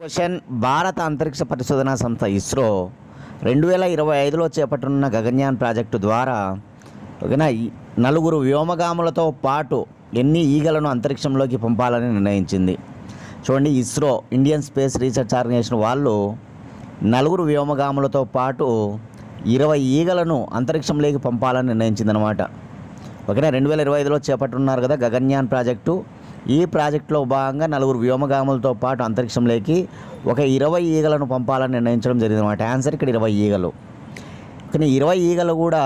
Question. భారత అంతరిక్ష పరిశోధనా సంస్థ ఇస్రో 2025లో చేపట్టనున్న గగన్యాన్ ప్రాజెక్టు ద్వారా నలుగురు వ్యోమగాములతో పాటు ఎన్ని ఈగలను అంతరిక్షంలోకి పంపాలని నిర్ణయించింది. చూడండి, ISRO Indian space research organisation వాళ్ళు నలుగురు వ్యోమగాములతో పాటు 20 ఈగలను అంతరిక్షంలోకి పంపాలని నిర్ణయించిందనమాట. 2025లో చేపట్టున్నారు కదా గగన్యాన్ ప్రాజెక్టు. ఈ ప్రాజెక్టులో భాగంగా నలుగురు వ్యోమగాములతో పాటు అంతరిక్షంలోకి ఒక 20 ఈగలను పంపాలని నిర్ణయించడం జరిగిందన్నమాట. ఆన్సర్ ఇక్కడ 20 ఈగలు. కానీ 20 ఈగలు కూడా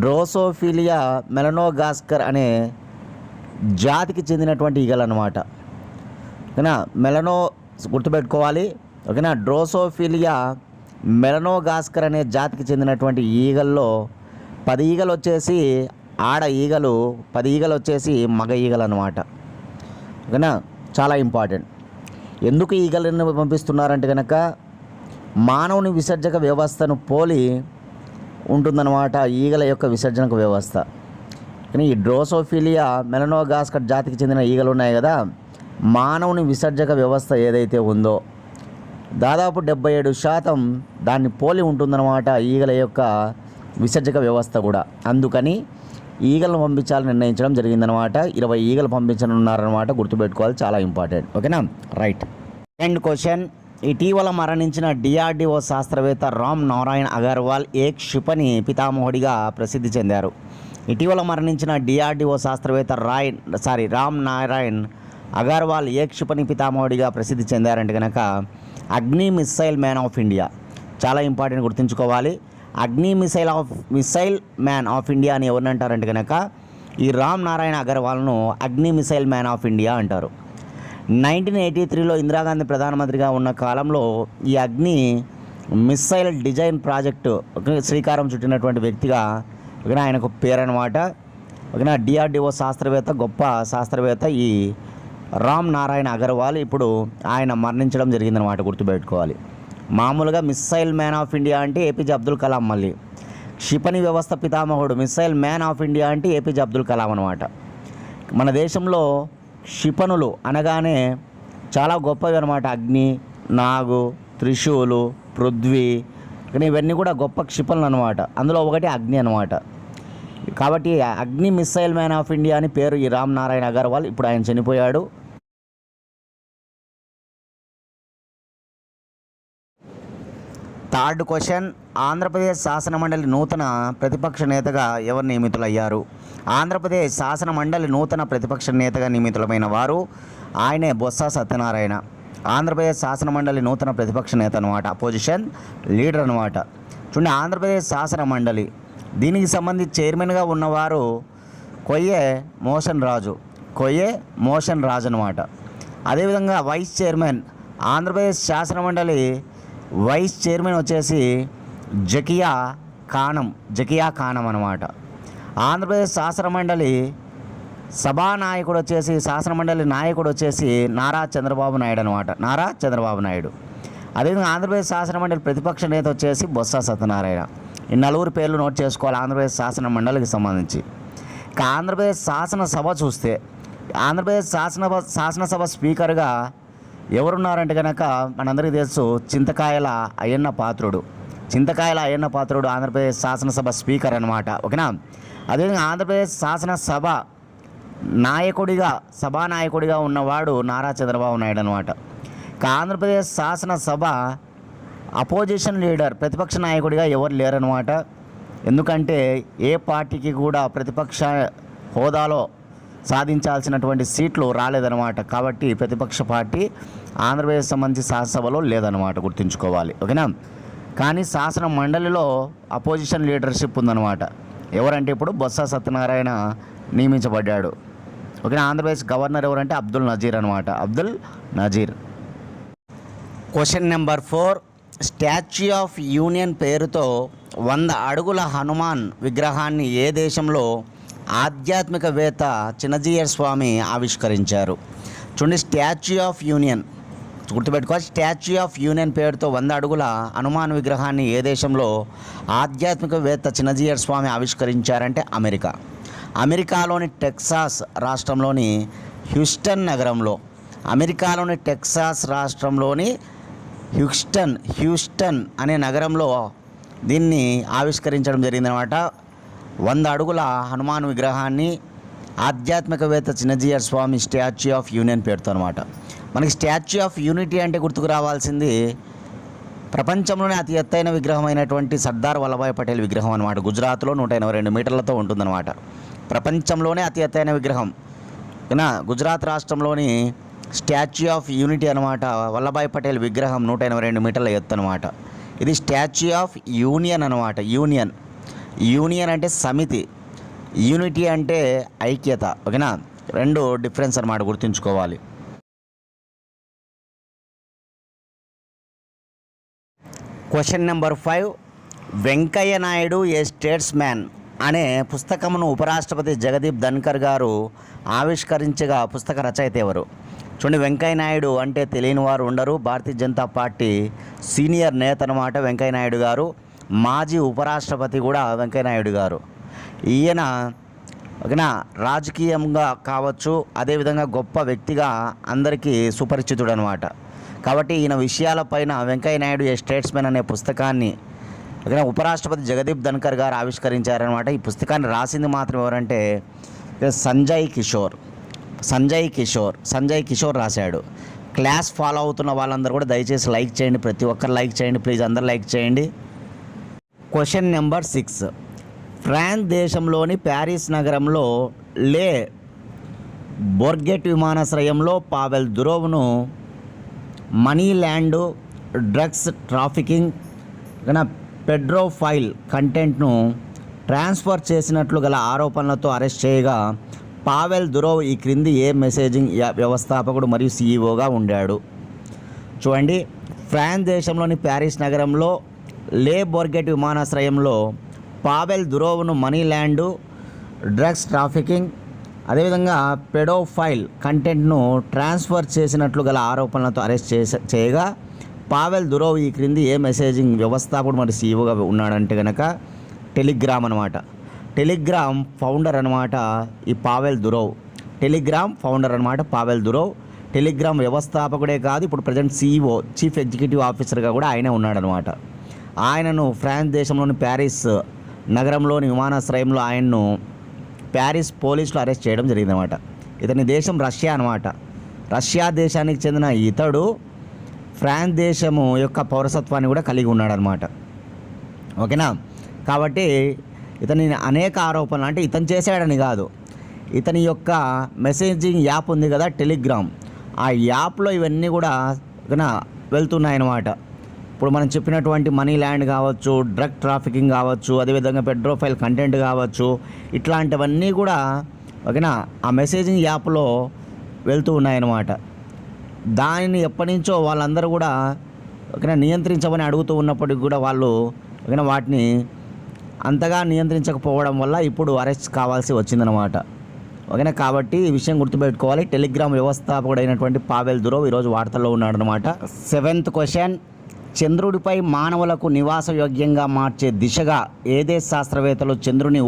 డ్రోసోఫిలియా మెలనోగాస్కర్ అనే జాతికి చెందినటువంటి ఈగలు అనమాట. గుర్తుపెట్టుకోవాలి. డ్రోసోఫిలియా మెలనోగాస్కర్ అనే జాతికి చెందినటువంటి ఈగల్లో 10 ఈగలు వచ్చేసి ఆడ ఈగలు, 10 ఈగలు వచ్చేసి మగ ఈగలు అనమాట. చాలా ఇంపార్టెంట్. ఎందుకు ఈగలను పంపిస్తున్నారంటే కనుక మానవుని విసర్జక వ్యవస్థను పోలి ఉంటుందన్నమాట ఈగల యొక్క విసర్జనక వ్యవస్థ. కానీ ఈ డ్రోసోఫిలియా మెలనోగాస్కర్ జాతికి చెందిన ఈగలు ఉన్నాయి కదా, మానవుని విసర్జక వ్యవస్థ ఏదైతే ఉందో దాదాపు 77% దాన్ని పోలి ఉంటుందన్నమాట ఈగల యొక్క విసర్జక వ్యవస్థ కూడా. అందుకని ఈగలను పంపించాలని నిర్ణయించడం జరిగిందనమాట. 20 ఈగలు పంపించనున్నారనమాట. గుర్తుపెట్టుకోవాలి, చాలా ఇంపార్టెంట్. ఓకేనా, రైట్. And question. ఇటీవల మరణించిన డిఆర్డిఓ శాస్త్రవేత్త రామ్ నారాయణ్ అగర్వాల్ ఏ క్షిపణి పితామహుడిగా ప్రసిద్ధి చెందారు. ఇటీవల మరణించిన డిఆర్డిఓ శాస్త్రవేత్త రామ్ నారాయణ్ అగర్వాల్ ఏ క్షిపణి పితామహుడిగా ప్రసిద్ధి చెందారంటే కనుక అగ్ని మిస్సైల్ మ్యాన్ ఆఫ్ ఇండియా. చాలా ఇంపార్టెంట్, గుర్తుంచుకోవాలి. అగ్ని మిసైల్ మ్యాన్ ఆఫ్ ఇండియా అని ఎవరిని అంటారంటే కనుక ఈ రామ్ నారాయణ అగర్వాల్ను అగ్ని మిసైల్ మ్యాన్ ఆఫ్ ఇండియా అంటారు. 1983లో ఇందిరాగాంధీ ప్రధానమంత్రిగా ఉన్న కాలంలో ఈ అగ్ని మిసైల్ డిజైన్ ప్రాజెక్టు శ్రీకారం చుట్టినటువంటి వ్యక్తిగా ఆయనకు పేరనమాట. డిఆర్డిఓ శాస్త్రవేత్త, గొప్ప శాస్త్రవేత్త ఈ రామ్ నారాయణ అగర్వాల్. ఇప్పుడు ఆయన మరణించడం జరిగిందనమాట. గుర్తుపెట్టుకోవాలి. మామూలుగా మిస్సైల్ మ్యాన్ ఆఫ్ ఇండియా అంటే ఏపీజే అబ్దుల్ కలాం. మళ్ళీ క్షిపణి వ్యవస్థ పితామహుడు మిస్సైల్ మ్యాన్ ఆఫ్ ఇండియా అంటే ఏపీజే అబ్దుల్ కలాం అనమాట. మన దేశంలో క్షిపణులు అనగానే చాలా గొప్పవి అనమాట. అగ్ని, నాగు, త్రిశూలు, పృథ్వీ, కానీ ఇవన్నీ కూడా గొప్ప క్షిపణులు అనమాట. అందులో ఒకటి అగ్ని అనమాట. కాబట్టి అగ్ని మిస్సైల్ మ్యాన్ ఆఫ్ ఇండియా అని పేరు ఈ రామ్ నారాయణ అగర్వాల్. ఇప్పుడు ఆయన చనిపోయాడు. Third question. ఆంధ్రప్రదేశ్ శాసనమండలి నూతన ప్రతిపక్ష నేతగా ఎవరు నియమితులయ్యారు. ఆంధ్రప్రదేశ్ శాసనమండలి నూతన ప్రతిపక్ష నేతగా నియమితులమైన వారు ఆయనే బొత్స సత్యనారాయణ. ఆంధ్రప్రదేశ్ శాసనమండలి నూతన ప్రతిపక్ష నేత అనమాట, అపోజిషన్ లీడర్ అనమాట. చూడండి, ఆంధ్రప్రదేశ్ శాసనమండలి దీనికి సంబంధించి చైర్మన్గా ఉన్నవారు కొయ్యే మోషన్ రాజు అనమాట. అదేవిధంగా వైస్ చైర్మన్, ఆంధ్రప్రదేశ్ శాసనమండలి వైస్ చైర్మన్ వచ్చేసి జకియా ఖానం అనమాట. ఆంధ్రప్రదేశ్ శాసనమండలి శాసనమండలి నాయకుడు వచ్చేసి నారా చంద్రబాబు నాయుడు. అదేవిధంగా ఆంధ్రప్రదేశ్ శాసనమండలి ప్రతిపక్ష నేత వచ్చేసి బొత్స సత్యనారాయణ. ఈ నలుగురు పేర్లు నోట్ చేసుకోవాలి ఆంధ్రప్రదేశ్ శాసనమండలికి సంబంధించి. ఇక ఆంధ్రప్రదేశ్ శాసనసభ చూస్తే ఆంధ్రప్రదేశ్ శాసనసభ స్పీకర్గా ఎవరున్నారంటే కనుక మనందరికీ తెలుసు చింతకాయల అయ్యన్న పాత్రుడు ఆంధ్రప్రదేశ్ శాసనసభ స్పీకర్ అనమాట. ఓకేనా. అదేవిధంగా ఆంధ్రప్రదేశ్ శాసనసభ సభానాయకుడిగా ఉన్నవాడు నారా చంద్రబాబు నాయుడు అనమాట. ఆంధ్రప్రదేశ్ శాసనసభ అపోజిషన్ లీడర్, ప్రతిపక్ష నాయకుడిగా ఎవరు లేరనమాట. ఎందుకంటే ఏ పార్టీకి కూడా ప్రతిపక్ష హోదాలో సాధించాల్సినటువంటి సీట్లు రాలేదన్నమాట. కాబట్టి ప్రతిపక్ష పార్టీ ఆంధ్రప్రదేశ్ సంబంధించి శాసనసభలో లేదన్నమాట, గుర్తుంచుకోవాలి. ఓకేనా. కానీ శాసన మండలిలో అపోజిషన్ లీడర్షిప్ ఉందన్నమాట. ఎవరంటే ఇప్పుడు బొత్స సత్యనారాయణ నియమించబడ్డాడు. ఓకేనా. ఆంధ్రప్రదేశ్ గవర్నర్ ఎవరంటే Abdul Nazeer. Question number 4. Statue of union పేరుతో 100 అడుగుల హనుమాన్ విగ్రహాన్ని ఏ దేశంలో ఆధ్యాత్మికవేత్త చిన్నజీయర్ స్వామి ఆవిష్కరించారు. చూడండి, స్టాచ్యూ ఆఫ్ యూనియన్ గుర్తుపెట్టుకోవాలి. స్టాచ్యూ ఆఫ్ యూనియన్ పేరుతో 100 అడుగుల హనుమాన్ విగ్రహాన్ని ఏ దేశంలో ఆధ్యాత్మికవేత్త చిన్నజీయర్ స్వామి ఆవిష్కరించారంటే అమెరికాలోని టెక్సాస్ రాష్ట్రంలోని హ్యూస్టన్ నగరంలో అమెరికాలోని టెక్సాస్ రాష్ట్రంలోని హ్యూస్టన్ అనే నగరంలో దీన్ని ఆవిష్కరించడం జరిగిందనమాట. 100 అడుగుల హనుమాన్ విగ్రహాన్ని ఆధ్యాత్మికవేత్త చిన్నజీయర్ స్వామి స్టాచ్యూ ఆఫ్ యూనియన్ పేరుతో అనమాట. మనకి స్టాచ్యూ ఆఫ్ యూనిటీ అంటే గుర్తుకు రావాల్సింది ప్రపంచంలోనే అతి ఎత్తైన విగ్రహం అయినటువంటి సర్దార్ వల్లభాయ్ పటేల్ విగ్రహం అనమాట. గుజరాత్లో 182 మీటర్లతో ఉంటుందన్నమాట. ప్రపంచంలోనే అతి ఎత్తైన విగ్రహం గుజరాత్ రాష్ట్రంలోని స్టాచ్యూ ఆఫ్ యూనిటీ అనమాట. వల్లభాయ్ పటేల్ విగ్రహం 182 మీటర్ల ఎత్తు అనమాట. ఇది స్టాచ్యూ ఆఫ్ యూనియన్ అనమాట. యూనియన్ అంటే సమితి, యూనిటీ అంటే ఐక్యత. ఓకేనా, 2 డిఫరెన్స్ అనమాట, గుర్తుంచుకోవాలి. క్వశ్చన్ నెంబర్ 5, వెంకయ్య నాయుడు ఏ స్టేట్స్ మ్యాన్ అనే పుస్తకమును ఉపరాష్ట్రపతి జగదీప్ ధన్కర్ గారు ఆవిష్కరించగా పుస్తక రచయిత ఎవరు? చూడండి, వెంకయ్య నాయుడు అంటే తెలియని వారు ఉండరు. భారతీయ జనతా పార్టీ సీనియర్ నేత అనమాట వెంకయ్య నాయుడు గారు. మాజీ ఉపరాష్ట్రపతి కూడా వెంకయ్య నాయుడు గారు. ఈయన ఓకేనా రాజకీయంగా కావచ్చు, అదేవిధంగా గొప్ప వ్యక్తిగా అందరికీ సుపరిచితుడు అనమాట. కాబట్టి ఈయన విషయాలపైన వెంకయ్య నాయుడు ఏ స్టేట్స్మెన్ అనే పుస్తకాన్ని ఓకేనా ఉపరాష్ట్రపతి జగదీప్ ధన్కర్ గారు ఆవిష్కరించారనమాట. ఈ పుస్తకాన్ని రాసింది మాత్రం ఎవరంటే సంజయ్ కిషోర్ రాశాడు. క్లాస్ ఫాలో అవుతున్న వాళ్ళందరూ కూడా దయచేసి లైక్ చేయండి, ప్రతి ఒక్కరు లైక్ చేయండి ప్లీజ్, అందరు లైక్ చేయండి. క్వశ్చన్ నెంబర్ 6, ఫ్రాన్స్ దేశంలోని ప్యారిస్ నగరంలో లే బోర్గెట్ విమానాశ్రయంలో పావెల్ దురోవ్ను money land, drugs trafficking, paedophile కంటెంట్ను ట్రాన్స్ఫర్ చేసినట్లు గల ఆరోపణలతో అరెస్ట్ చేయగా పావెల్ దురోవ్ ఈ క్రింది ఏ మెసేజింగ్ వ్యవస్థాపకుడు మరియు సీఈఓగా ఉండాడు? చూడండి, ఫ్రాన్స్ దేశంలోని ప్యారిస్ నగరంలో లే బోర్గెట్ విమానాశ్రయంలో పావెల్ దురోవ్ను మనీ ల్యాండ్, డ్రగ్స్ ట్రాఫికింగ్, అదేవిధంగా పెడోఫైల్ కంటెంట్ను ట్రాన్స్ఫర్ చేసినట్లు గల ఆరోపణలతో అరెస్ట్ చేయగా పావెల్ దురోవ్ ఈ క్రింది ఏ మెసేజింగ్ వ్యవస్థాపకుడు మరి సీఈఓగా ఉన్నాడంటే కనుక టెలిగ్రామ్ అనమాట. టెలిగ్రామ్ ఫౌండర్ అనమాట ఈ పావెల్ దురోవ్. టెలిగ్రామ్ వ్యవస్థాపకుడే కాదు, ఇప్పుడు ప్రజెంట్ సీఈఓ, చీఫ్ ఎగ్జిక్యూటివ్ ఆఫీసర్గా కూడా ఆయనే ఉన్నాడనమాట. ఆయనను ఫ్రాన్స్ దేశంలోని ప్యారిస్ నగరంలోని విమానాశ్రయంలో ఆయన్ను ప్యారిస్ పోలీసులు అరెస్ట్ చేయడం జరిగిందనమాట. ఇతని దేశం రష్యా అనమాట. రష్యా దేశానికి చెందిన ఇతడు ఫ్రాన్స్ దేశము యొక్క పౌరసత్వాన్ని కూడా కలిగి ఉన్నాడనమాట. ఓకేనా, కాబట్టి ఇతని అనేక ఆరోపణలు, అంటే ఇతను చేశాడని కాదు, ఇతని యొక్క మెసేజింగ్ యాప్ ఉంది కదా టెలిగ్రామ్, ఆ యాప్లో ఇవన్నీ కూడా వెళ్తున్నాయన్నమాట. ఇప్పుడు మనం చెప్పినటువంటి మనీ ల్యాండ్ కావచ్చు, డ్రగ్ ట్రాఫికింగ్ కావచ్చు, అదేవిధంగా పెడ్రోఫైల్ కంటెంట్ కావచ్చు, ఇట్లాంటివన్నీ కూడా ఓకేనా ఆ మెసేజింగ్ యాప్లో వెళ్తూ ఉన్నాయన్నమాట. దానిని ఎప్పటి నుంచో వాళ్ళందరూ కూడా ఓకేనా నియంత్రించమని అడుగుతూ ఉన్నప్పటికీ కూడా వాళ్ళు ఓకేనా వాటిని అంతగా నియంత్రించకపోవడం వల్ల ఇప్పుడు అరెస్ట్ కావాల్సి వచ్చిందనమాట. ఓకేనా, కాబట్టి ఈ విషయం గుర్తుపెట్టుకోవాలి. టెలిగ్రామ్ వ్యవస్థాపకుడైనటువంటి పావెల్ దురోవ్ ఈరోజు వార్తల్లో ఉన్నాడనమాట. 7th క్వశ్చన్, చంద్రుడిపై మానవులకు నివాసయోగ్యంగా మార్చే దిశగా ఏ దేశ శాస్త్రవేత్తలు చంద్రుని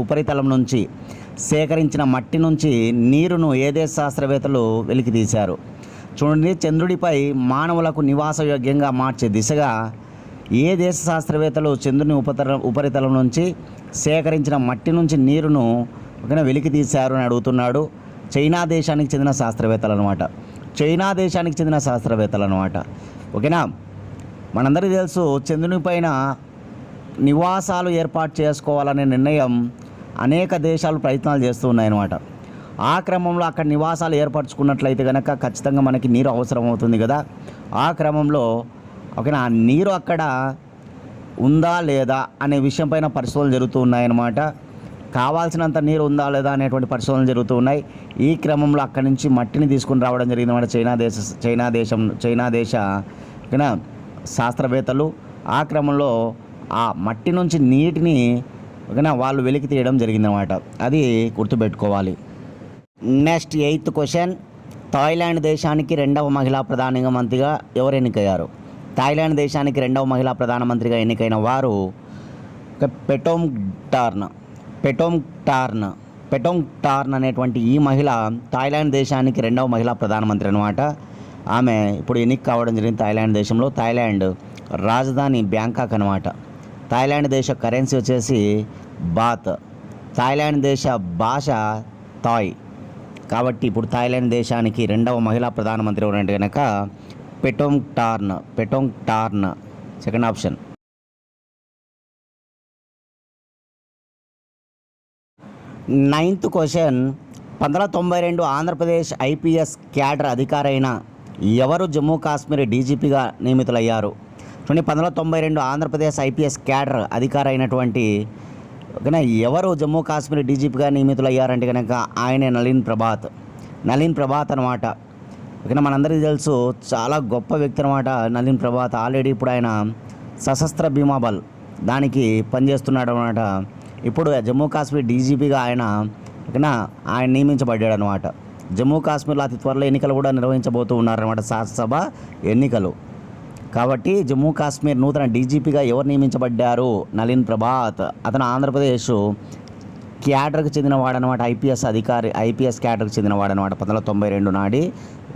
ఉపరితలం నుంచి సేకరించిన మట్టి నుంచి నీరును ఏ దేశ శాస్త్రవేత్తలు వెలికితీశారు? చూడండి, చంద్రుడిపై మానవులకు నివాసయోగ్యంగా మార్చే దిశగా ఏ దేశ శాస్త్రవేత్తలు చంద్రుని ఉపరితలం నుంచి సేకరించిన మట్టి నుంచి నీరును వెలికి తీశారు అని అడుగుతున్నాడు. చైనా దేశానికి చెందిన శాస్త్రవేత్తలు అనమాట. ఓకేనా, మనందరికీ తెలుసు చంద్రుని పైన నివాసాలు ఏర్పాటు చేసుకోవాలనే నిర్ణయం అనేక దేశాలు ప్రయత్నాలు చేస్తూ ఉన్నాయన్నమాట. ఆ క్రమంలో అక్కడ నివాసాలు ఏర్పరచుకున్నట్లయితే కనుక ఖచ్చితంగా మనకి నీరు అవసరం అవుతుంది కదా. ఆ క్రమంలో ఓకేనా ఆ నీరు అక్కడ ఉందా లేదా అనే విషయం పైన పరిశోధనలు జరుగుతూ ఉన్నాయన్నమాట. కావాల్సినంత నీరు ఉందా లేదా అనేటువంటి పరిశోధనలు జరుగుతూ ఉన్నాయి. ఈ క్రమంలో అక్కడి నుంచి మట్టిని తీసుకుని రావడం జరిగిందన్నమాట చైనా దేశ ఓకేనా శాస్త్రవేత్తలు. ఆ క్రమంలో ఆ మట్టి నుంచి నీటిని ఓకేనా వాళ్ళు వెలికి తీయడం జరిగిందన్నమాట. అది గుర్తుపెట్టుకోవాలి. నెక్స్ట్ 8th క్వశ్చన్, థాయిలాండ్ దేశానికి 2వ మహిళా ప్రధానమంత్రిగా ఎవరు ఎన్నికయ్యారు? థాయిలాండ్ దేశానికి 2వ మహిళా ప్రధానమంత్రిగా ఎన్నికైన వారు పెటోంగ్ టార్న్ అనేటువంటి ఈ మహిళ థాయిలాండ్ దేశానికి రెండవ మహిళా ప్రధానమంత్రి అనమాట. ఆమె ఇప్పుడు ఎన్నిక కావడం జరిగింది థాయిలాండ్ దేశంలో. థాయిలాండ్ రాజధాని బ్యాంకాక్ అనమాట. థాయిలాండ్ దేశ కరెన్సీ వచ్చేసి బాత్. థాయిలాండ్ దేశ భాష థాయ్. కాబట్టి ఇప్పుడు థాయిలాండ్ దేశానికి రెండవ మహిళా ప్రధానమంత్రి ఎవరంటే కనుక పెటోంగ్ torn second option. 9th question. 1992 Andhra Pradesh IPS cadre అధికారైన ఎవరు జమ్మూ కాశ్మీర్ డీజీపీగా నియమితులయ్యారు? చూడండి, 1992 ఆంధ్రప్రదేశ్ ఐపీఎస్ క్యాడర్ అధికారైనటువంటి ఓకేనా ఎవరు జమ్మూ కాశ్మీర్ డీజీపీగా నియమితులయ్యారంటే కనుక ఆయనే నళిన్ ప్రభాత్ అనమాట. ఓకేనా, మనందరికీ తెలుసు చాలా గొప్ప వ్యక్తి అనమాట నళిన్ ప్రభాత్. ఆల్రెడీ ఇప్పుడు ఆయన సశస్త్ర బీమా బల్ దానికి పనిచేస్తున్నాడు అనమాట. ఇప్పుడు జమ్మూ కాశ్మీర్ డీజీపీగా ఆయన నియమించబడ్డాడు అనమాట. జమ్మూ కాశ్మీర్లో అతి త్వరలో ఎన్నికలు కూడా నిర్వహించబోతూ ఉన్నారన్నమాట, శాసనసభ ఎన్నికలు. కాబట్టి జమ్మూ కాశ్మీర్ నూతన డీజీపీగా ఎవరు నియమించబడ్డారు? నళిన్ ప్రభాత్. అతను ఆంధ్రప్రదేశ్ క్యాడర్కి చెందినవాడనమాట, ఐపీఎస్ క్యాడర్కి చెందినవాడనమాట. 1992 నాటి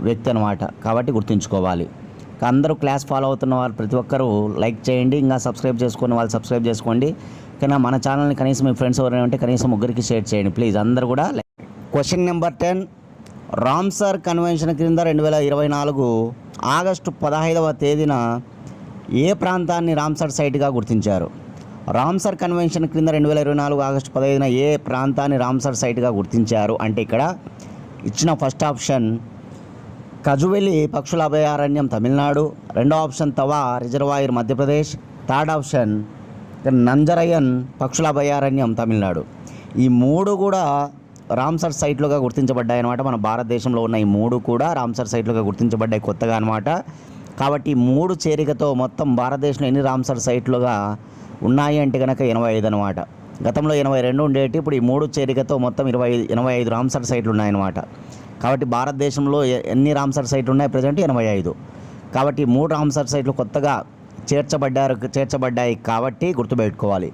వ్యక్తి అనమాట. కాబట్టి గుర్తుంచుకోవాలి. అందరూ క్లాస్ ఫాలో అవుతున్న వాళ్ళు ప్రతి ఒక్కరూ లైక్ చేయండి. ఇంకా సబ్స్క్రైబ్ చేసుకుని వాళ్ళు సబ్స్క్రైబ్ చేసుకోండి. కానీ మన ఛానల్ని కనీసం మీ ఫ్రెండ్స్ ఎవరైనా ఉంటే కనీసం 3కి షేర్ చేయండి ప్లీజ్, అందరూ కూడా. Question number 10. రామ్సర్ కన్వెన్షన్ క్రింద 2024 ఆగస్టు 15వ తేదీన ఏ ప్రాంతాన్ని రామ్సర్ సైట్గా గుర్తించారు? రామ్సర్ కన్వెన్షన్ క్రింద 2024 ఆగస్టు 15న ఏ ప్రాంతాన్ని రామ్సర్ సైట్గా గుర్తించారు అంటే ఇక్కడ ఇచ్చిన ఫస్ట్ ఆప్షన్ కజువెలి పక్షుల అభయారణ్యం తమిళనాడు, రెండో ఆప్షన్ తవా రిజర్వాయర్ మధ్యప్రదేశ్, థర్డ్ ఆప్షన్ నంజరయన్ పక్షుల అభయారణ్యం తమిళనాడు. ఈ 3 కూడా రామ్సర్ సైట్లుగా గుర్తించబడ్డాయి అనమాట. మన భారతదేశంలో ఉన్న ఈ 3 కూడా రామ్సర్ సైట్లుగా గుర్తించబడ్డాయి కొత్తగా అనమాట. కాబట్టి 3 చేరికతో మొత్తం భారతదేశంలో ఎన్ని రామ్సర్ సైట్లుగా ఉన్నాయి అంటే కనుక 85 అనమాట. గతంలో 82 ఉండేటి, ఇప్పుడు ఈ 3 చేరికతో మొత్తం 85 రామ్సర్ సైట్లు ఉన్నాయన్నమాట. కాబట్టి భారతదేశంలో ఎన్ని రామ్సర్ సైట్లు ఉన్నాయి? ప్రజెంట్ 85. కాబట్టి 3 రామ్సర్ సైట్లు కొత్తగా చేర్చబడ్డాయి కాబట్టి గుర్తుపెట్టుకోవాలి.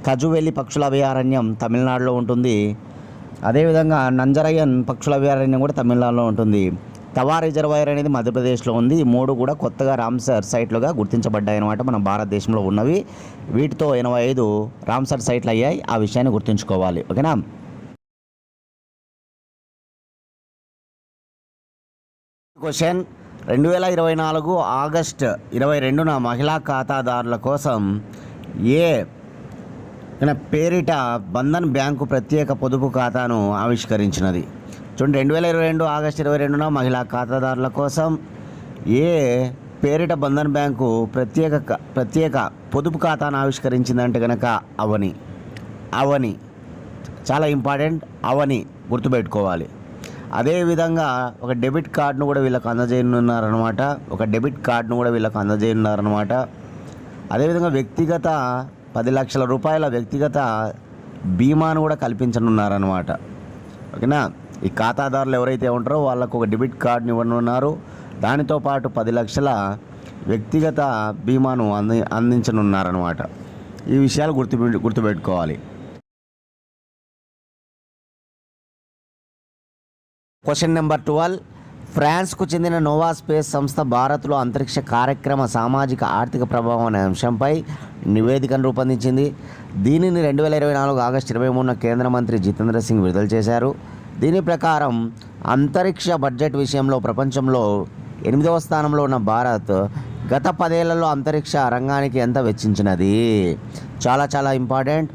కజువెలి పక్షుల అభయారణ్యం తమిళనాడులో ఉంటుంది. అదేవిధంగా నంజరయన్ పక్షుల అభయారణ్యం కూడా తమిళనాడులో ఉంటుంది. తవా రిజర్వాయర్ అనేది మధ్యప్రదేశ్లో ఉంది. ఈ 3 కూడా కొత్తగా రామ్సర్ సైట్లుగా గుర్తించబడ్డాయి అనమాట మన భారతదేశంలో ఉన్నవి. వీటితో 85 రామ్సర్ సైట్లు అయ్యాయి. ఆ విషయాన్ని గుర్తుంచుకోవాలి. ఓకేనా. క్వశ్చన్. 2024 ఆగస్టు 22న మహిళా ఖాతాదారుల కోసం ఏ పేరిట బంధన్ బ్యాంకు ప్రత్యేక పొదుపు ఖాతాను ఆవిష్కరించినది? చూడండి, 2022 ఆగస్టు 22న మహిళా ఖాతాదారుల కోసం ఏ పేరిట బంధన్ బ్యాంకు ప్రత్యేక పొదుపు ఖాతాను ఆవిష్కరించిందంటే కనుక అవని. చాలా ఇంపార్టెంట్, అవని గుర్తుపెట్టుకోవాలి. అదేవిధంగా ఒక డెబిట్ కార్డును కూడా వీళ్ళకి అందజేయనున్నారనమాట. అదేవిధంగా వ్యక్తిగత 10 లక్షల రూపాయల వ్యక్తిగత బీమాను కూడా కల్పించనున్నారనమాట. ఓకేనా. ఈ ఖాతాదారులు ఎవరైతే ఉంటారో వాళ్ళకు ఒక డెబిట్ కార్డుని ఇవ్వనున్నారు. దానితో పాటు 10 లక్షల వ్యక్తిగత బీమాను అందించనున్నారనమాట. ఈ విషయాలు గుర్తుపెట్టుకోవాలి. Question number 12. ఫ్రాన్స్కు చెందిన నోవా స్పేస్ సంస్థ భారత్లో అంతరిక్ష కార్యక్రమ సామాజిక ఆర్థిక ప్రభావం అనే అంశంపై నివేదికను రూపొందించింది. దీనిని 2024 ఆగస్టు 23న కేంద్ర మంత్రి జితేంద్ర సింగ్ విడుదల చేశారు. దీని ప్రకారం అంతరిక్ష బడ్జెట్ విషయంలో ప్రపంచంలో 8వ స్థానంలో ఉన్న భారత్ గత 10 ఏళ్లలో అంతరిక్ష రంగానికి ఎంత వెచ్చించినది? చాలా చాలా ఇంపార్టెంట్.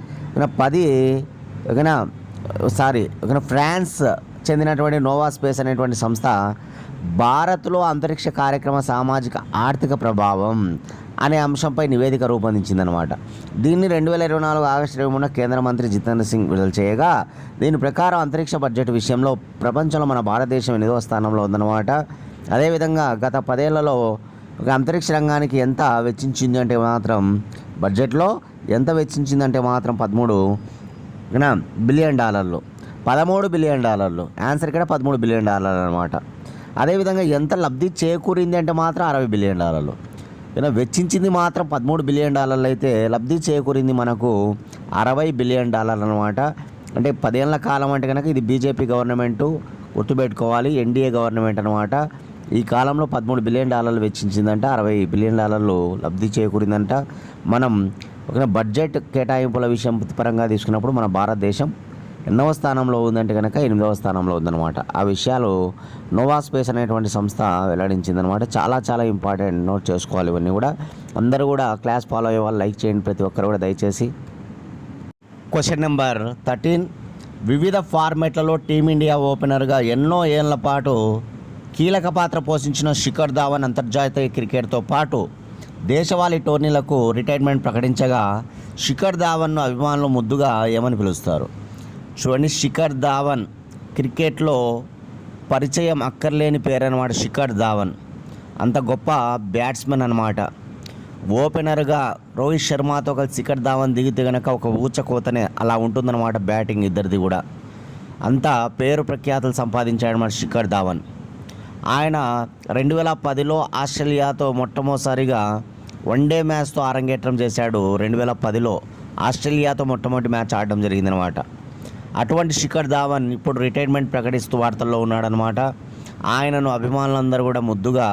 ఫ్రాన్స్ చెందినటువంటి నోవా స్పేస్ అనేటువంటి సంస్థ భారత్లో అంతరిక్ష కార్యక్రమ సామాజిక ఆర్థిక ప్రభావం అనే అంశంపై నివేదిక రూపొందించిందనమాట. దీన్ని 2024 ఆగస్టు 23న కేంద్ర మంత్రి జితేంద్ర సింగ్ విడుదల చేయగా దీని ప్రకారం అంతరిక్ష బడ్జెట్ విషయంలో ప్రపంచంలో మన భారతదేశం 8వ స్థానంలో ఉందన్నమాట. అదేవిధంగా గత 10 ఏళ్లలో ఒక అంతరిక్ష రంగానికి ఎంత వెచ్చించింది అంటే మాత్రం బడ్జెట్లో ఎంత వెచ్చించిందంటే మాత్రం $13 బిలియన్. $13 బిలియన్. ఆన్సర్ ఇక్కడ $13 బిలియన్ అనమాట. అదేవిధంగా ఎంత లబ్ధి చేకూరింది అంటే మాత్రం $60 బిలియన్. వెచ్చించింది మాత్రం $13 బిలియన్ అయితే లబ్ధి చేకూరింది మనకు $60 బిలియన్ అనమాట. అంటే 10 ఏళ్ల కాలం అంటే కనుక ఇది బీజేపీ గవర్నమెంటు, గుర్తుపెట్టుకోవాలి, ఎన్డీఏ గవర్నమెంట్ అనమాట. ఈ కాలంలో $13 బిలియన్ వెచ్చించిందంట, $60 బిలియన్ లబ్ధి చేకూరిందంట. మనం ఒక బడ్జెట్ కేటాయింపుల విషయం పరంగా తీసుకున్నప్పుడు మన భారతదేశం ఎన్నవ స్థానంలో ఉందంటే కనుక 8వ స్థానంలో ఉందన్నమాట. ఆ విషయాలు నోవా స్పేస్ అనేటువంటి సంస్థ వెల్లడించిందనమాట. చాలా చాలా ఇంపార్టెంట్, నోట్ చేసుకోవాలి ఇవన్నీ కూడా. అందరూ కూడా క్లాస్ ఫాలో అయ్యే వాళ్ళు లైక్ చేయండి ప్రతి ఒక్కరు కూడా దయచేసి. క్వశ్చన్ నెంబర్ 13, వివిధ ఫార్మెట్లలో టీమిండియా ఓపెనర్గా ఎన్నో ఏళ్ల పాటు కీలక పాత్ర పోషించిన శిఖర్ ధావన్ అంతర్జాతీయ క్రికెట్తో పాటు దేశవాళీ టోర్నీలకు రిటైర్మెంట్ ప్రకటించగా శిఖర్ ధావన్ను అభిమానులు ముద్దుగా ఏమని పిలుస్తారు? చూడండి, శిఖర్ ధావన్ క్రికెట్లో పరిచయం అక్కర్లేని పేరు అనమాట. శిఖర్ ధావన్ అంత గొప్ప బ్యాట్స్మెన్ అనమాట. ఓపెనర్గా రోహిత్ శర్మతో కలిసి శిఖర్ ధావన్ దిగితే కనుక ఒక ఊచకోతనే అలా ఉంటుందన్నమాట బ్యాటింగ్ ఇద్దరిది కూడా. అంత పేరు ప్రఖ్యాతులు సంపాదించాడన్నమాట శిఖర్ ధావన్. ఆయన 2010లో ఆస్ట్రేలియాతో మొట్టమొదటిసారిగా వన్డే మ్యాచ్తో అరంగేట్రం చేశాడు. 2010లో ఆస్ట్రేలియాతో మొట్టమొదటి మ్యాచ్ ఆడడం జరిగిందనమాట. అటువంటి శిఖర్ ధావన్ ఇప్పుడు రిటైర్మెంట్ ప్రకటిస్తూ వార్తల్లో ఉన్నాడనమాట. ఆయనను అభిమానులందరూ కూడా ముద్దుగా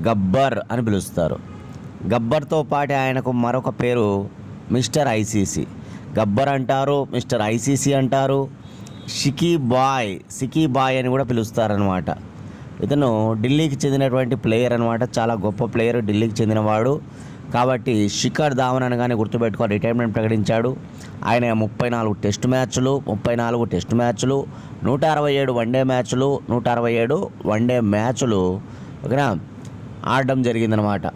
గబ్బర్ అని పిలుస్తారు. గబ్బర్తో పాటు ఆయనకు మరొక పేరు మిస్టర్ ఐసీసీ. గబ్బర్ అంటారు, మిస్టర్ ఐసీసీ అంటారు, సికీ బాయ్ అని కూడా పిలుస్తారనమాట. ఇతను ఢిల్లీకి చెందినటువంటి ప్లేయర్ అనమాట. చాలా గొప్ప ప్లేయర్, ఢిల్లీకి చెందినవాడు. కాబట్టి శిఖర్ ధావన్ అనగానే గుర్తుపెట్టుకో, రిటైర్మెంట్ ప్రకటించాడు. ఆయన 34 టెస్ట్ మ్యాచ్లు, 167 వన్డే మ్యాచ్లు, 167 వన్డే మ్యాచ్లు ఓకేనా ఆడడం జరిగిందనమాట.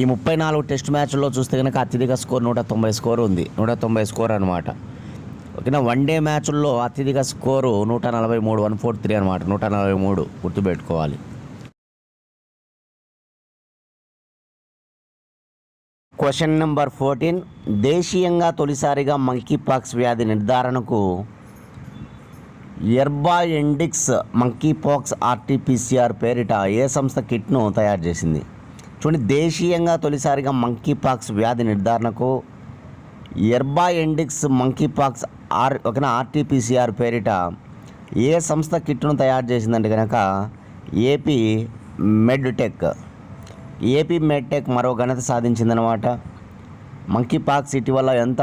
ఈ 34 టెస్ట్ మ్యాచ్ల్లో చూస్తే కనుక అత్యధిక స్కోర్ 190 స్కోర్ ఉంది. 190 స్కోర్ అనమాట. ఓకేనా. వన్డే మ్యాచ్ల్లో అత్యధిక స్కోరు 143, 143 అనమాట. 143 గుర్తుపెట్టుకోవాలి. క్వశ్చన్ నెంబర్ 14, దేశీయంగా తొలిసారిగా మంకీపాక్స్ వ్యాధి నిర్ధారణకు ఎర్బాయిండిక్స్ మంకీపాక్స్ ఆర్టీపీసీఆర్ పేరిట ఏ సంస్థ కిట్ను తయారు చేసింది? చూడండి, దేశీయంగా తొలిసారిగా మంకీపాక్స్ వ్యాధి నిర్ధారణకు ఎర్బాయిండిక్స్ మంకీపాక్స్ ఆర్టీపీసీఆర్ పేరిట ఏ సంస్థ కిట్ను తయారు చేసిందంటే కనుక ఏపీ మెడ్టెక్ మరో ఘనత సాధించిందనమాట. మంకీపాక్స్ ఇటీవల ఎంత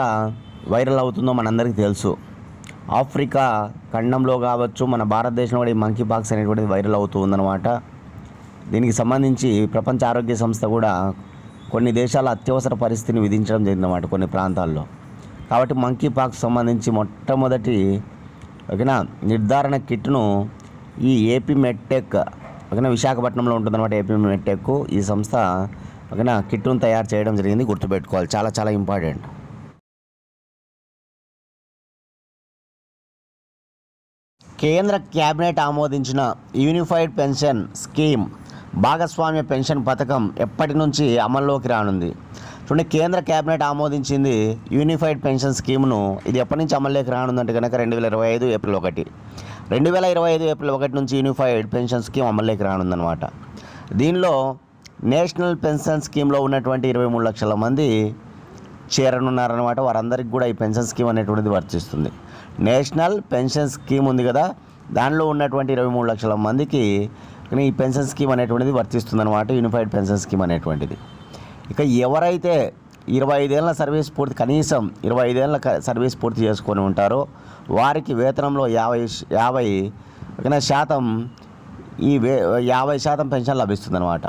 వైరల్ అవుతుందో మనందరికీ తెలుసు. ఆఫ్రికా ఖండంలో కావచ్చు, మన భారతదేశంలో కూడా ఈ మంకీపాక్స్ అనేటువంటిది వైరల్ అవుతూ ఉందన్నమాట. దీనికి సంబంధించి ప్రపంచ ఆరోగ్య సంస్థ కూడా కొన్ని దేశాల అత్యవసర పరిస్థితిని విధించడం జరిగిందన్నమాట కొన్ని ప్రాంతాల్లో. కాబట్టి మంకీపాక్స్ సంబంధించి మొట్టమొదటి ఓకేనా నిర్ధారణ కిట్ను ఈ ఏపీ మెడ్టెక్ ఓకేనా విశాఖపట్నంలో ఉంటుందన్నమాట. ఏపీ మెడ్టెక్ ఈ సంస్థ ఓకేనా కిట్ను తయారు చేయడం జరిగింది. గుర్తుపెట్టుకోవాలి, చాలా చాలా ఇంపార్టెంట్. కేంద్ర క్యాబినెట్ ఆమోదించిన యూనిఫైడ్ పెన్షన్ స్కీమ్ భాగస్వామ్య పెన్షన్ పథకం ఎప్పటి నుంచి అమల్లోకి రానుంది? చూడండి, కేంద్ర క్యాబినెట్ ఆమోదించింది యూనిఫైడ్ పెన్షన్ స్కీమ్ను. ఇది ఎప్పటి నుంచి అమల్లోకి రానుందంటే కనుక 2025 ఏప్రిల్ 1. 2025 ఏప్రిల్ 1 నుంచి యూనిఫైడ్ పెన్షన్ స్కీమ్ అమల్లోకి రానుందనమాట. దీనిలో నేషనల్ పెన్షన్ స్కీమ్లో ఉన్నటువంటి 23 లక్షల మంది చేరనున్నారనమాట. వారందరికీ కూడా ఈ పెన్షన్ స్కీమ్ అనేటువంటిది వర్తిస్తుంది. నేషనల్ పెన్షన్ స్కీమ్ ఉంది కదా, దానిలో ఉన్నటువంటి 23 లక్షల మందికి ఈ పెన్షన్ స్కీమ్ అనేటువంటిది వర్తిస్తుందన్నమాట. యూనిఫైడ్ పెన్షన్ స్కీమ్ అనేటువంటిది. ఇక ఎవరైతే 25 ఏళ్ళ సర్వీస్ పూర్తి, కనీసం 25 ఏళ్ళ సర్వీస్ పూర్తి చేసుకొని ఉంటారో వారికి వేతనంలో 50% ఈ 50% పెన్షన్ లభిస్తుందన్నమాట.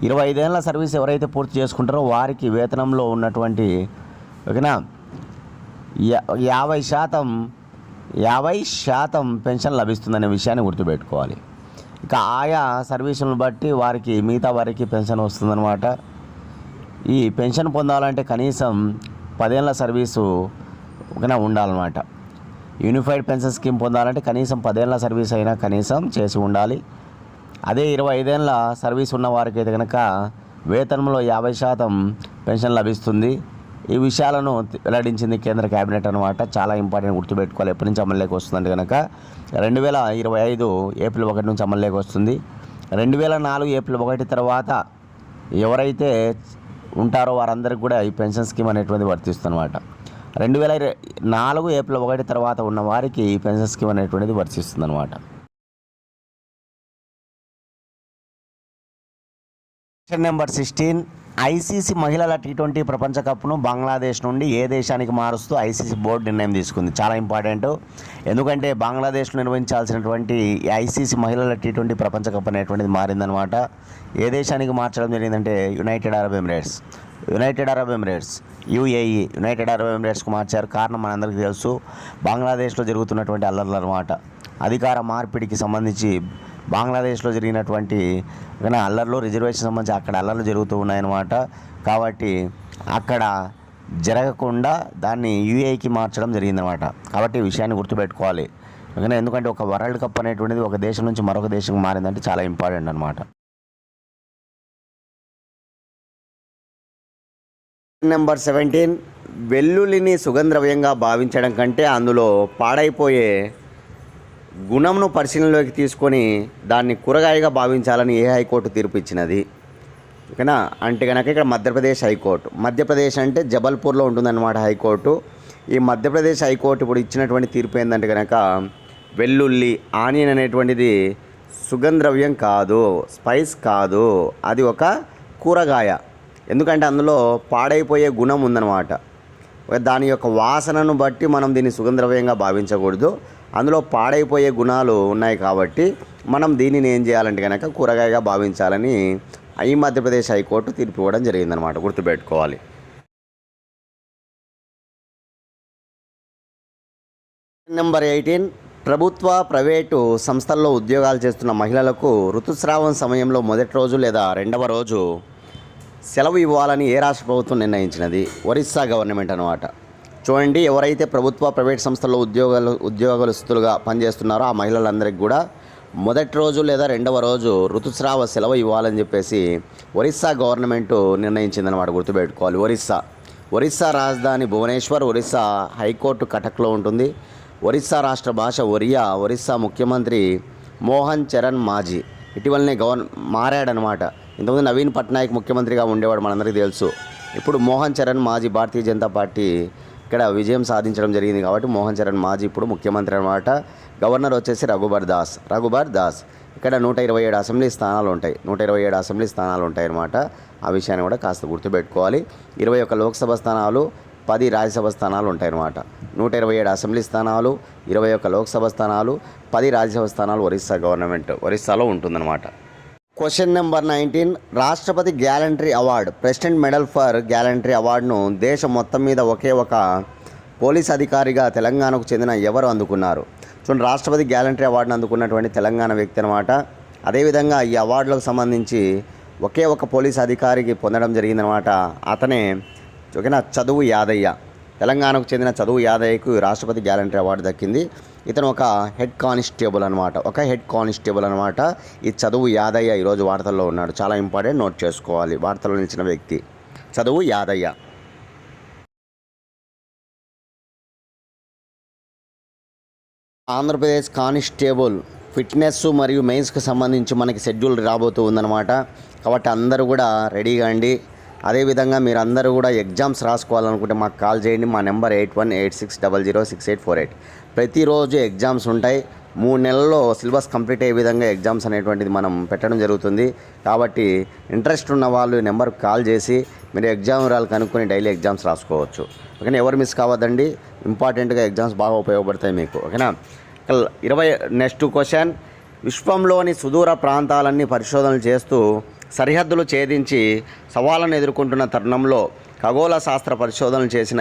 25 ఏళ్ళ సర్వీస్ ఎవరైతే పూర్తి చేసుకుంటారో వారికి వేతనంలో ఉన్నటువంటి ఓకేనా 50% పెన్షన్ లభిస్తుందనే విషయాన్ని గుర్తుపెట్టుకోవాలి. ఇక ఆయా సర్వీసులను బట్టి వారికి మిగతా వారికి పెన్షన్ వస్తుందన్నమాట. ఈ పెన్షన్ పొందాలంటే కనీసం 10 ఏళ్ళ సర్వీసు ఓకేనా ఉండాలన్నమాట. యూనిఫైడ్ పెన్షన్ స్కీమ్ పొందాలంటే కనీసం 10 ఏళ్ళ సర్వీస్ అయినా కనీసం చేసి ఉండాలి. అదే 25 ఏళ్ళ సర్వీస్ ఉన్న వారికి అయితే కనుక వేతనంలో 50% పెన్షన్ లభిస్తుంది. ఈ విషయాలను వెల్లడించింది కేంద్ర క్యాబినెట్ అనమాట. చాలా ఇంపార్టెంట్, గుర్తుపెట్టుకోవాలి. ఎప్పటి నుంచి అమల్లోకి వస్తుందంటే కనుక 2025 ఏప్రిల్ 1 నుంచి అమల్లోకి వస్తుంది. 2004 ఏప్రిల్ 1 తర్వాత ఎవరైతే ఉంటారో వారందరికీ కూడా ఈ పెన్షన్ స్కీమ్ అనేటువంటిది వర్తిస్తుందన్నమాట. 2004 ఏప్రిల్ 1 తర్వాత ఉన్న వారికి ఈ పెన్షన్ స్కీమ్ అనేటువంటిది వర్తిస్తుంది అనమాట. క్వశ్చన్ నెంబర్ 16, ఐసీసీ మహిళల T20 ప్రపంచ కప్ను బంగ్లాదేశ్ నుండి ఏ దేశానికి మారుస్తూ ఐసీసీ బోర్డు నిర్ణయం తీసుకుంది? చాలా ఇంపార్టెంట్, ఎందుకంటే బంగ్లాదేశ్లో నిర్వహించాల్సినటువంటి ఐసీసీ మహిళల T20 ప్రపంచ కప్ అనేటువంటిది మారిందనమాట. ఏ దేశానికి మార్చడం జరిగిందంటే United Arab Emirates, UAE, United Arab ఎమిరేట్స్కు మార్చారు. కారణం మనందరికీ తెలుసు, బంగ్లాదేశ్లో జరుగుతున్నటువంటి అల్లర్లు అనమాట. అధికార మార్పిడికి సంబంధించి బంగ్లాదేశ్లో జరిగినటువంటి అల్లర్లు, రిజర్వేషన్ సంబంధించి అక్కడ అల్లర్లు జరుగుతూ ఉన్నాయన్నమాట. కాబట్టి అక్కడ జరగకుండా దాన్ని యూఏఈకి మార్చడం జరిగిందనమాట. కాబట్టి ఈ విషయాన్ని గుర్తుపెట్టుకోవాలి. ఎందుకంటే ఒక వరల్డ్ కప్ అనేటువంటిది ఒక దేశం నుంచి మరొక దేశంకి మారిందంటే చాలా ఇంపార్టెంట్ అనమాట. నెంబర్ 17, వెల్లుల్లిని సుగంధద్రవ్యంగా భావించడం కంటే అందులో పాడైపోయే గుణంను పరిశీలనలోకి తీసుకొని దాన్ని కూరగాయగా భావించాలని ఏ హైకోర్టు తీర్పు ఇచ్చినది? ఓకేనా, అంటే కనుక ఇక్కడ మధ్యప్రదేశ్ హైకోర్టు. మధ్యప్రదేశ్ అంటే జబల్పూర్లో ఉంటుందన్నమాట హైకోర్టు. ఈ మధ్యప్రదేశ్ హైకోర్టు ఇప్పుడు ఇచ్చినటువంటి తీర్పు ఏంటంటే కనుక వెల్లుల్లి, ఆనియన్ అనేటువంటిది సుగంధద్రవ్యం కాదు, స్పైస్ కాదు, అది ఒక కూరగాయ. ఎందుకంటే అందులో పాడైపోయే గుణం ఉందన్నమాట. దాని యొక్క వాసనను బట్టి మనం దీన్ని సుగంధద్రవ్యంగా భావించకూడదు. అందులో పాడైపోయే గుణాలు ఉన్నాయి కాబట్టి మనం దీనిని ఏం చేయాలంటే కనుక కూరగాయగా భావించాలని ఈ మధ్యప్రదేశ్ హైకోర్టు తీర్పు ఇవ్వడం జరిగిందనమాట. గుర్తుపెట్టుకోవాలి. నెంబర్ 18, ప్రభుత్వ ప్రైవేటు సంస్థల్లో ఉద్యోగాలు చేస్తున్న మహిళలకు ఋతుస్రావం సమయంలో మొదటి రోజు లేదా రెండవ రోజు సెలవు ఇవ్వాలని ఏ రాష్ట్ర ప్రభుత్వం నిర్ణయించినది? ఒరిస్సా గవర్నమెంట్ అనమాట. చూడండి, ఎవరైతే ప్రభుత్వ ప్రైవేట్ సంస్థల్లో ఉద్యోగస్తులుగా పనిచేస్తున్నారో ఆ మహిళలందరికీ కూడా మొదటి రోజు లేదా రెండవ రోజు ఋతుస్రావ సెలవు ఇవ్వాలని చెప్పేసి ఒరిస్సా గవర్నమెంట్ నిర్ణయించిందనమాట. గుర్తుపెట్టుకోవాలి. ఒరిస్సా రాజధాని భువనేశ్వర్, ఒరిస్సా హైకోర్టు కటక్లో ఉంటుంది. ఒరిస్సా రాష్ట్ర భాష ఒరియా. ఒరిస్సా ముఖ్యమంత్రి మోహన్ చరణ్ మాజీ ఇటీవలనే మారాడనమాట. ఇంతకుముందు నవీన్ పట్నాయక్ ముఖ్యమంత్రిగా ఉండేవాడు, మనందరికీ తెలుసు. ఇప్పుడు మోహన్ చరణ్ మాజీ భారతీయ జనతా పార్టీ ఇక్కడ విజయం సాధించడం జరిగింది కాబట్టి మోహన్ చరణ్ మాజీ ఇప్పుడు ముఖ్యమంత్రి అనమాట. గవర్నర్ వచ్చేసి రఘుబర్ దాస్. ఇక్కడ 127 అసెంబ్లీ స్థానాలు ఉంటాయి. 127 అసెంబ్లీ స్థానాలు ఉంటాయి అన్నమాట. ఆ విషయాన్ని కూడా కాస్త గుర్తుపెట్టుకోవాలి. 21 లోక్సభ స్థానాలు, 10 రాజ్యసభ స్థానాలు ఉంటాయి అన్నమాట. 127 అసెంబ్లీ స్థానాలు, 21 లోక్సభ స్థానాలు, 10 రాజ్యసభ స్థానాలు ఒరిస్సాలో ఉంటుందన్నమాట. క్వశ్చన్ నెంబర్ 19, రాష్ట్రపతి gallantry award, president medal for gallantry అవార్డును దేశం మొత్తం మీద ఒకే ఒక పోలీస్ అధికారిగా తెలంగాణకు చెందిన ఎవరు అందుకున్నారు? చూడండి, రాష్ట్రపతి గ్యాలంటరీ అవార్డును అందుకున్నటువంటి తెలంగాణ వ్యక్తి అనమాట. అదేవిధంగా ఈ అవార్డులకు సంబంధించి ఒకే ఒక పోలీస్ అధికారికి పొందడం జరిగిందనమాట. అతనే ఓకేనా చదువు యాదయ్య. తెలంగాణకు చెందిన చదువు యాదయ్యకు రాష్ట్రపతి గ్యాలంటరీ అవార్డు దక్కింది. ఇతను ఒక హెడ్ కానిస్టేబుల్ అనమాట. ఈ చదువు యాదయ్య ఈరోజు వార్తల్లో ఉన్నాడు. చాలా ఇంపార్టెంట్, నోట్ చేసుకోవాలి. వార్తల్లో నిలిచిన వ్యక్తి చదువు యాదయ్య. ఆంధ్రప్రదేశ్ కానిస్టేబుల్ ఫిట్నెస్ మరియు మెయిన్స్కి సంబంధించి మనకి షెడ్యూల్ రాబోతూ ఉందన్నమాట. కాబట్టి అందరూ కూడా రెడీగా అండి. అదేవిధంగా మీరు అందరూ కూడా ఎగ్జామ్స్ రాసుకోవాలనుకుంటే మాకు కాల్ చేయండి. మా నెంబర్ 8186006848. ప్రతిరోజు ఎగ్జామ్స్ ఉంటాయి. 3 నెలల్లో సిలబస్ కంప్లీట్ అయ్యే విధంగా ఎగ్జామ్స్ అనేటువంటిది మనం పెట్టడం జరుగుతుంది. కాబట్టి ఇంట్రెస్ట్ ఉన్న వాళ్ళు నెంబర్కి కాల్ చేసి మీరు ఎగ్జామ్ వివరాలు కనుక్కొని డైలీ ఎగ్జామ్స్ రాసుకోవచ్చు. ఓకేనా, ఎవరు మిస్ కావద్దండి. ఇంపార్టెంట్గా ఎగ్జామ్స్ బాగా ఉపయోగపడతాయి మీకు. ఓకేనా. నెక్స్ట్ క్వశ్చన్, విశ్వంలోని సుదూర ప్రాంతాలన్నీ పరిశోధనలు చేస్తూ సరిహద్దులు ఛేదించి సవాళ్ళను ఎదుర్కొంటున్న తరుణంలో ఖగోళ శాస్త్ర పరిశోధనలు చేసిన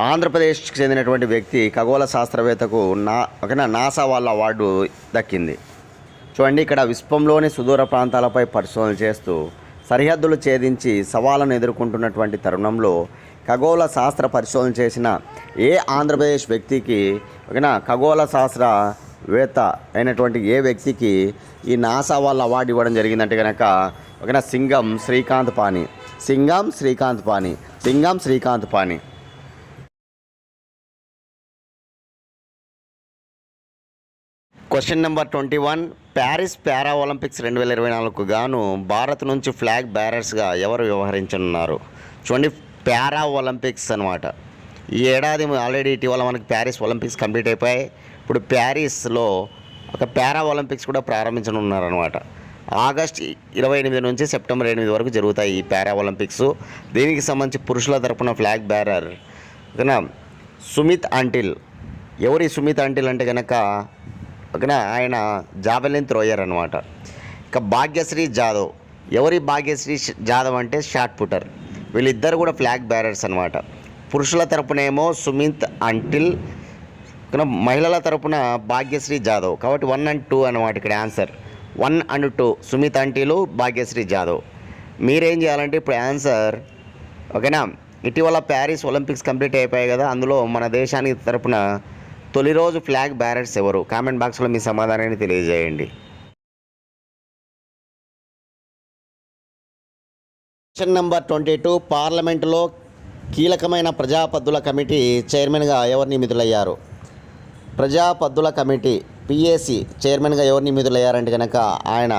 ఆంధ్రప్రదేశ్కి చెందినటువంటి వ్యక్తి ఖగోళ శాస్త్రవేత్తకు నాసా వాళ్ళ అవార్డు దక్కింది. చూడండి, ఇక్కడ విశ్వంలోని సుదూర ప్రాంతాలపై పరిశోధనలు చేస్తూ సరిహద్దులు ఛేదించి సవాళ్ళను ఎదుర్కొంటున్నటువంటి తరుణంలో ఖగోళ శాస్త్ర పరిశోధన చేసిన ఆంధ్రప్రదేశ్ వ్యక్తికి ఖగోళ శాస్త్రవేత్త అయినటువంటి వ్యక్తికి ఈ నాసా వాళ్ళ అవార్డు ఇవ్వడం జరిగిందంటే కనుక Singam Srikanth Pani. Question number 21, Paris para Olympics 2024కు గాను భారత్ నుంచి ఫ్లాగ్ బ్యారర్స్గా ఎవరు వ్యవహరించనున్నారు? చూడండి, పారా ఒలింపిక్స్ అనమాట. ఈ ఏడాది ఆల్రెడీ ఇటీవల మనకి ప్యారిస్ ఒలింపిక్స్ కంప్లీట్ అయిపోయాయి. ఇప్పుడు ప్యారిస్లో ఒక పారా ఒలింపిక్స్ కూడా ప్రారంభించనున్నారనమాట. ఆగస్ట్ 28 నుంచి సెప్టెంబర్ 8 వరకు జరుగుతాయి ఈ పారా ఒలింపిక్స్. దీనికి సంబంధించి పురుషుల తరపున ఫ్లాగ్ బేరర్ ఓకేనా సుమిత్ అంటిల్. ఎవరి సుమిత్ అంటిల్ అంటే కనుక ఓకేనా ఆయన జావెలిన్ థ్రోయర్ అనమాట. ఇక భాగ్యశ్రీ జాదవ్. ఎవరి భాగ్యశ్రీ జాదవ్ అంటే షాట్ పుటర్. వీళ్ళిద్దరు కూడా ఫ్లాగ్ బేరర్స్ అనమాట. పురుషుల తరపునేమో సుమిత్ అంటిల్, మహిళల తరపున భాగ్యశ్రీ జాదవ్. కాబట్టి 1 and 2 అనమాట ఇక్కడ ఆన్సర్. 1 and 2 సుమిత్ అంటిలు, భాగ్యశ్రీ జాదవ్. మీరేం చేయాలంటే ఇప్పుడు ఆన్సర్ ఓకేనా ఇటీవల ప్యారిస్ ఒలింపిక్స్ కంప్లీట్ అయిపోయాయి కదా, అందులో మన దేశానికి తరపున తొలి రోజు ఫ్లాగ్ బేరర్స్ ఎవరు? కామెంట్ బాక్స్లో మీ సమాధానాన్ని తెలియజేయండి. Question number 22. పార్లమెంటులో కీలకమైన ప్రజాపద్దుల కమిటీ చైర్మన్గా ఎవరు నియమితులయ్యారు? ప్రజాపద్దుల కమిటీ పిఏసి చైర్మన్గా ఎవరు నియమితులయ్యారంటే కనుక ఆయన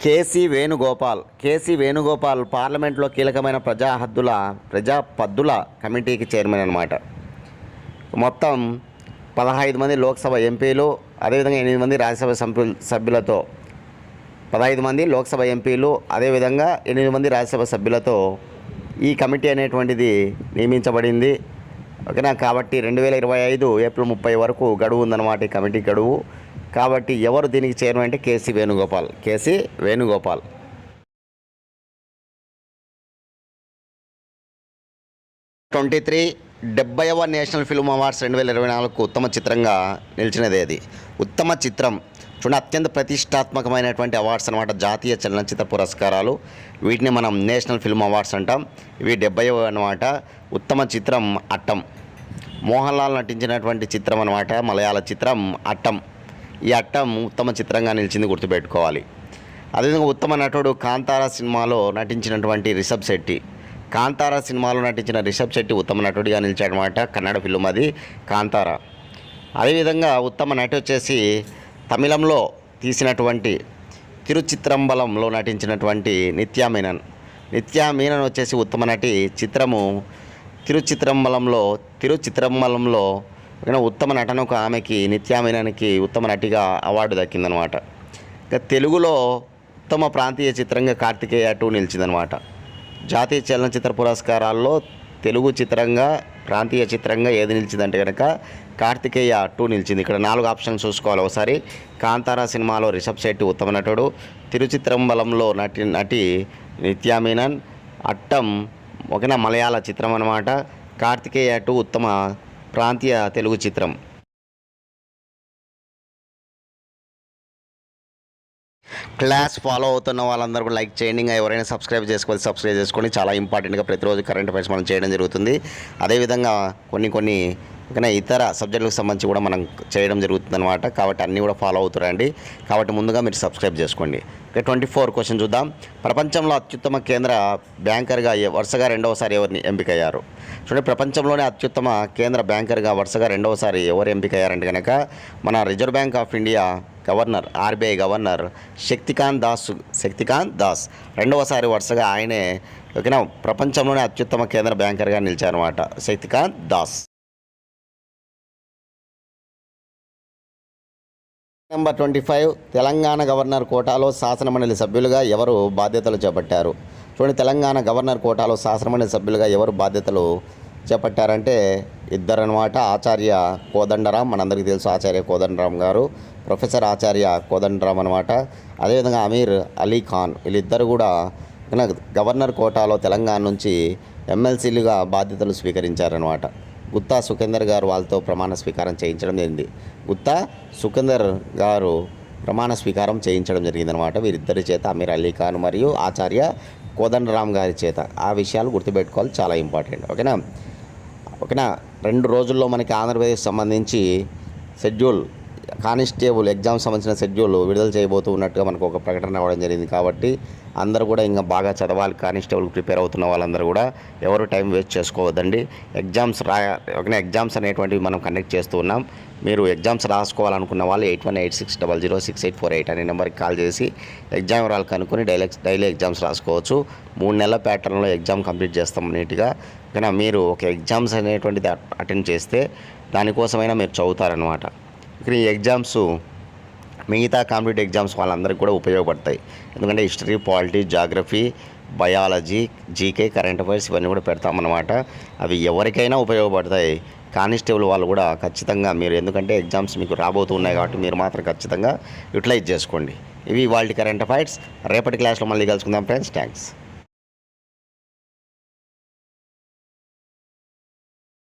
కేసీ వేణుగోపాల్. కేసీ వేణుగోపాల్ పార్లమెంట్లో కీలకమైన ప్రజాపద్దుల కమిటీకి చైర్మన్ అనమాట. మొత్తం 15 మంది లోక్సభ ఎంపీలు, అదేవిధంగా 8 మంది రాజ్యసభ సభ్యులతో 15 మంది లోక్సభ ఎంపీలు, అదేవిధంగా 8 మంది రాజ్యసభ సభ్యులతో ఈ కమిటీ అనేటువంటిది నియమించబడింది ఓకేనా. కాబట్టి 2025 ఏప్రిల్ 30 వరకు గడువు ఉందన్నమాట ఈ కమిటీ గడువు. కాబట్టి ఎవరు దీనికి చైర్మన్ అంటే కేసీ వేణుగోపాల్. కేసీ వేణుగోపాల్. 23. 70వ నేషనల్ ఫిల్మ్ అవార్డ్స్ 2024కు ఉత్తమ చిత్రంగా నిలిచినది. అది ఉత్తమ చిత్రం చూడండి, అత్యంత ప్రతిష్టాత్మకమైనటువంటి అవార్డ్స్ అనమాట. జాతీయ చలనచిత్ర పురస్కారాలు, వీటిని మనం నేషనల్ ఫిల్మ్ అవార్డ్స్ అంటాం. ఇవి 70వ అనమాట. ఉత్తమ చిత్రం అట్టం. మోహన్ లాల్ నటించినటువంటి చిత్రం అనమాట, మలయాళ చిత్రం అట్టం. ఈ అట్టం ఉత్తమ చిత్రంగా నిలిచింది, గుర్తుపెట్టుకోవాలి. అదేవిధంగా ఉత్తమ నటుడు కాంతారా సినిమాలో నటించినటువంటి రిషబ్ శెట్టి. కాంతారా సినిమాలో నటించిన రిషబ్ శెట్టి ఉత్తమ నటుడిగా నిలిచాడనమాట. కన్నడ ఫిల్మ్ అది కాంతారా. అదేవిధంగా ఉత్తమ నటి వచ్చేసి తమిళంలో తీసినటువంటి తిరుచిత్రంబలంలో నటించినటువంటి నిత్యా మీనన్. నిత్యా మీనన్ వచ్చేసి ఉత్తమ నటి. చిత్రము తిరుచిత్రంబలంలో ఉత్తమ నటనకు ఆమెకి నిత్యా మీనన్కి ఉత్తమ నటిగా అవార్డు దక్కిందనమాట. ఇంకా తెలుగులో ఉత్తమ ప్రాంతీయ చిత్రంగా కార్తికేయ 2 నిలిచిందనమాట. జాతీయ చలనచిత్ర పురస్కారాల్లో తెలుగు చిత్రంగా ప్రాంతీయ చిత్రంగా ఏది నిలిచిందంటే కనుక కార్తికేయ 2 నిలిచింది. ఇక్కడ 4 ఆప్షన్స్ చూసుకోవాలి ఒకసారి. కాంతారా సినిమాలో రిషబ్ శెట్టి ఉత్తమ నటుడు, తిరుచిత్రంబలంలో నటి నిత్యా మీనన్, అట్టం ఓకేనా మలయాళ చిత్రం అనమాట, కార్తికేయ 2 ఉత్తమ ప్రాంతీయ తెలుగు చిత్రం. క్లాస్ ఫాలో అవుతున్న వాళ్ళందరూ కూడా లైక్ చేయండి. ఇంకా ఎవరైనా సబ్స్క్రైబ్ చేసుకోండి. చాలా ఇంపార్టెంట్గా ప్రతిరోజు కరెంట్ అఫైర్స్ మనం చేయడం జరుగుతుంది. అదేవిధంగా కొన్ని ఓకేనా ఇతర సబ్జెక్టులకు సంబంధించి కూడా మనం చేయడం జరుగుతుంది అనమాట. కాబట్టి అన్నీ కూడా ఫాలో అవుతారండి. కాబట్టి ముందుగా మీరు సబ్స్క్రైబ్ చేసుకోండి. ఓకే, 24 క్వశ్చన్ చూద్దాం. ప్రపంచంలో అత్యుత్తమ కేంద్ర బ్యాంకర్గా వరుసగా 2వసారి ఎవరిని ఎంపికయ్యారు? చూడండి, ప్రపంచంలోనే అత్యుత్తమ కేంద్ర బ్యాంకర్గా వరుసగా 2వసారి ఎవరు ఎంపికయ్యారంటే కనుక మన Reserve Bank of India governor, RBI governor Shaktikanta Das 2వసారి వరుసగా ఆయనే ఓకేనా ప్రపంచంలోనే అత్యుత్తమ కేంద్ర బ్యాంకర్గా నిలిచారన్నమాట, శక్తికాంత్ దాస్. నెంబర్ 25. తెలంగాణ గవర్నర్ కోటాలో శాసనమండలి సభ్యులుగా ఎవరు బాధ్యతలు చేపట్టారు? చూడండి, తెలంగాణ గవర్నర్ కోటాలో శాసనమండలి సభ్యులుగా ఎవరు బాధ్యతలు చేపట్టారంటే ఇద్దరు అనమాట. ఆచార్య కోదండరాం, మనందరికీ తెలుసు ఆచార్య కోదండరాం గారు, ప్రొఫెసర్ ఆచార్య కోదండరాం అనమాట. అదేవిధంగా అమీర్ అలీ ఖాన్, వీళ్ళిద్దరు కూడా గవర్నర్ కోటాలో తెలంగాణ నుంచి ఎమ్మెల్సీలుగా బాధ్యతలు స్వీకరించారనమాట. గుత్తా సుఖేందర్ గారు వాళ్ళతో ప్రమాణ స్వీకారం చేయించడం జరిగింది. గుత్తా సుఖేందర్ గారు ప్రమాణ స్వీకారం చేయించడం జరిగిందనమాట వీరిద్దరి చేత, అమీర్ అలీ ఖాన్ మరియు ఆచార్య కోదండరాం గారి చేత. ఆ విషయాలు గుర్తుపెట్టుకోవాలి, చాలా ఇంపార్టెంట్. ఓకేనా 2 రోజుల్లో మనకి ఆంధ్రప్రదేశ్ సంబంధించి షెడ్యూల్ కానిస్టేబుల్ ఎగ్జామ్ సంబంధించిన షెడ్యూల్ విడుదల చేయబోతున్నట్టుగా మనకు ఒక ప్రకటన రావడం జరిగింది. కాబట్టి అందరూ కూడా ఇంకా బాగా చదవాలి. కానిస్టేబుల్ ప్రిపేర్ అవుతున్న వాళ్ళందరూ కూడా ఎవరు టైం వేస్ట్ చేసుకోవద్దండి. ఎగ్జామ్స్ అనేటువంటివి మనం కండక్ట్ చేస్తూ ఉన్నాం. మీరు ఎగ్జామ్స్ రాసుకోవాలనుకున్న వాళ్ళు 8186006848 అనే నెంబర్కి కాల్ చేసి ఎగ్జామ్ వివరాలు కనుక్కొని డైలీ ఎగ్జామ్స్ రాసుకోవచ్చు. 3 నెలల ప్యాటర్న్లో ఎగ్జామ్ కంప్లీట్ చేస్తాం నీట్గా. ఓకేనా, మీరు ఒక ఎగ్జామ్స్ అనేటువంటిది అటెండ్ చేస్తే దానికోసమైనా మీరు చదువుతారనమాట. ఇక్కడ ఈ ఎగ్జామ్స్ మిగతా కాంపిటేటివ్ ఎగ్జామ్స్ వాళ్ళందరికీ కూడా ఉపయోగపడతాయి. ఎందుకంటే history, polity, geography, biology, GK, current affairs ఇవన్నీ కూడా పెడతామన్నమాట. అవి ఎవరికైనా ఉపయోగపడతాయి. కానిస్టేబుల్ వాళ్ళు కూడా ఖచ్చితంగా మీరు, ఎందుకంటే ఎగ్జామ్స్ మీకు రాబోతున్నాయి కాబట్టి మీరు మాత్రం ఖచ్చితంగా యూటిలైజ్ చేసుకోండి. ఇవి వాళ్ళ కరెంట్ అఫైర్స్. రేపటి క్లాస్లో మళ్ళీ కలుసుకుందాం ఫ్రెండ్స్. థ్యాంక్స్.